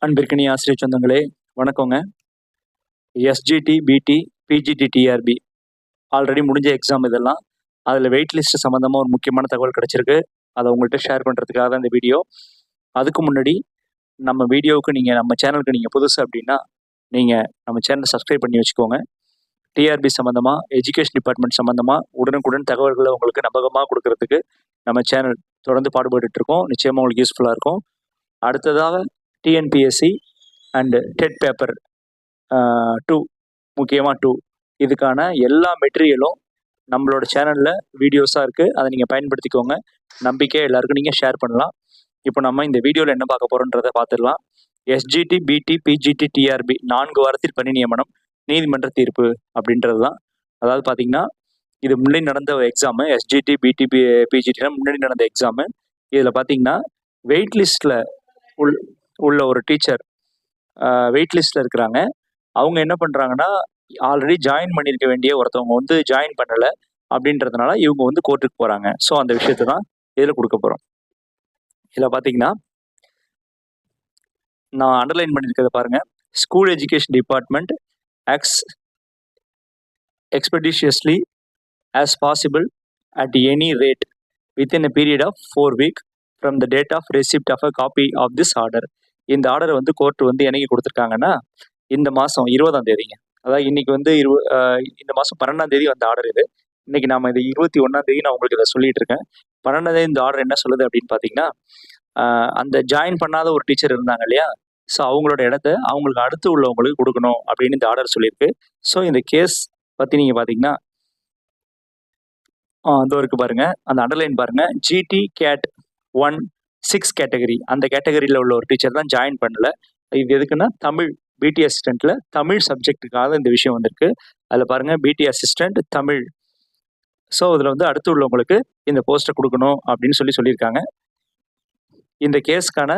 அன்பிற்கினி ஆசிரியர் சொந்தங்களே வணக்கங்க. எஸ்ஜிடி, பிடி, பிஜிடி, டிஆர்பி ஆல்ரெடி முடிஞ்ச எக்ஸாம் இதெல்லாம். அதில் வெயிட் லிஸ்ட் சம்மந்தமாக ஒரு முக்கியமான தகவல் கிடச்சிருக்கு. அதை உங்கள்கிட்ட ஷேர் பண்ணுறதுக்காக தான் இந்த வீடியோ. அதுக்கு முன்னாடி நம்ம வீடியோவுக்கு நம்ம சேனலுக்கு நீங்கள் புதுசு அப்படின்னா நீங்கள் நம்ம சேனலை சப்ஸ்கிரைப் பண்ணி வச்சுக்கோங்க. டிஆர்பி சம்மந்தமாக, எஜுகேஷன் டிபார்ட்மெண்ட் சம்மந்தமாக உடனுக்குடன் தகவல்களை உங்களுக்கு நம்பகமாக கொடுக்கறதுக்கு நம்ம சேனல் தொடர்ந்து பாடுபட்டுருக்கோம். நிச்சயமாக உங்களுக்கு யூஸ்ஃபுல்லாக இருக்கும். அடுத்ததாக டிஎன்பிஎஸ்சி அண்டு டெட் பேப்பர் 2, முக்கியமாக 2 இதுக்கான எல்லா மெட்டீரியலும் நம்மளோட சேனலில் வீடியோஸாக இருக்குது. அதை நீங்கள் பயன்படுத்திக்கோங்க. நம்பிக்கை எல்லாருக்கும் நீங்கள் ஷேர் பண்ணலாம். இப்போ நம்ம இந்த வீடியோவில் என்ன பார்க்க போகிறோன்றதை பார்த்துடலாம். எஸ்ஜிடி, பிடி, பிஜிடி, டிஆர்பி 4 வாரத்தில் பணி நியமனம் நீதிமன்ற தீர்ப்பு அப்படின்றது தான். அதாவது பார்த்தீங்கன்னா, இது முன்னாடி நடந்த எக்ஸாமு. எஸ்ஜிடி, பிடி, பிஜிடினா முன்னாடி நடந்த எக்ஸாமு. இதில் பார்த்தீங்கன்னா வெயிட் லிஸ்ட்டில் உள்ள ஒரு டீச்சர் வெயிட் லிஸ்ட்டில் இருக்கிறாங்க. அவங்க என்ன பண்ணுறாங்கன்னா, ஆல்ரெடி ஜாயின் பண்ணியிருக்க வேண்டிய ஒருத்தவங்க ஜாயின் பண்ணலை அப்படின்றதுனால இவங்க கோர்ட்டுக்கு போகிறாங்க. ஸோ அந்த விஷயத்தை தான் இதில் கொடுக்க போகிறோம். இதில் பார்த்தீங்கன்னா, நான் அண்டர்லைன் பண்ணியிருக்கிறத பாருங்கள். School education department acts expeditiously as possible at any rate within a period of 4 weeks from the date of receipt of a copy of this order. இந்த ஆர்டர் கோர்ட் என்னைக்கு கொடுத்துருக்காங்கன்னா, இந்த மாதம் 20ஆம் தேதிங்க. அதாவது இன்னைக்கு இந்த மாதம் 12ஆம் தேதி வந்த ஆர்டர் இது. இன்னைக்கு நாம இது 21ஆம் தேதி நான் உங்களுக்கு இதை சொல்லிட்டு இருக்கேன். 12ஆம் தேதி இந்த ஆர்டர் என்ன சொல்லுது அப்படின்னு பார்த்தீங்கன்னா, அந்த ஜாயின் பண்ணாத ஒரு டீச்சர் இருந்தாங்க இல்லையா, ஸோ அவங்களோட இடத்த அவங்களுக்கு அடுத்து உள்ளவங்களுக்கு கொடுக்கணும் அப்படின்னு இந்த ஆர்டர் சொல்லியிருக்கு. ஸோ இந்த கேஸ் பற்றி நீங்கள் பார்த்தீங்கன்னா, இதோ இருக்கு பாருங்க, அந்த அண்டர்லைன் பாருங்க. ஜிடி கேட் 1 6 கேட்டகரி, அந்த கேட்டகரியில் உள்ள ஒரு டீச்சர் தான் ஜாயின் பண்ணல. இது எதுக்குன்னா, தமிழ் பிடி அசிஸ்டண்ட்ல தமிழ் சப்ஜெக்டுக்காக இந்த விஷயம் வந்திருக்கு. அதில் பாருங்க, பிடி அசிஸ்டண்ட் தமிழ். ஸோ இதில் அடுத்து உள்ளவங்களுக்கு இந்த போஸ்ட்டை கொடுக்கணும் அப்படின்னு சொல்லியிருக்காங்க. இந்த கேஸ்க்கான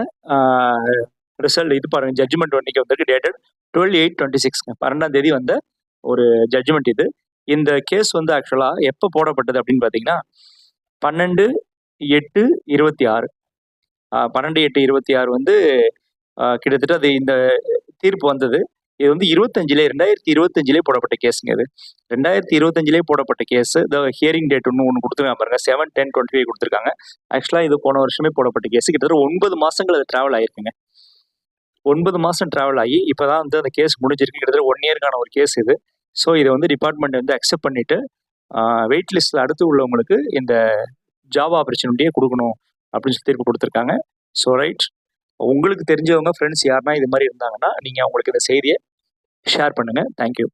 ரிசல்ட் இது பாருங்க, ஜட்ஜ்மெண்ட் இன்னைக்கு டேட்டட் 12/8/26, 12ஆம் தேதி வந்த ஒரு ஜட்ஜ்மெண்ட் இது. இந்த கேஸ் ஆக்சுவலாக எப்போ போடப்பட்டது அப்படின்னு பார்த்தீங்கன்னா, 12/8/26, 12/8/26 கிட்டத்தட்ட அது இந்த தீர்ப்பு வந்தது. இது 2025 போடப்பட்ட கேஸுங்க. இது 2025 போடப்பட்ட கேஸ். இந்த ஹியரிங் டேட் ஒன்று கொடுத்துருக்காங்க பாருங்க, 7/10/25 கொடுத்துருக்காங்க. ஆக்சுவலாக இது போன வருஷமே போடப்பட்ட கேஸ். கிட்டத்தட்ட 9 மாதங்கள் அது ட்ராவல் ஆகிருக்குங்க. 9 மாதம் ட்ராவல் ஆகி இப்போ தான் அந்த கேஸ் முடிஞ்சிருக்கு. கிட்டத்தட்ட 1 இயர்க்கான ஒரு கேஸ் இது. ஸோ இதை டிபார்ட்மெண்ட் அக்செப்ட் பண்ணிட்டு வெயிட் லிஸ்ட்டில் அடுத்து உள்ளவங்களுக்கு இந்த ஜாப் ஆப்பர்ச்சுனிட்டியை கொடுக்கணும் அப்படின்னு தீர்ப்பு கொடுத்துருக்காங்க. ஸோ ரைட், உங்களுக்கு தெரிஞ்சவங்க ஃப்ரெண்ட்ஸ் யாருன்னா இது மாதிரி இருந்தாங்கன்னா நீங்கள் அவங்களுக்கு இந்த செய்தியை ஷேர் பண்ணுங்கள். தேங்க்யூ.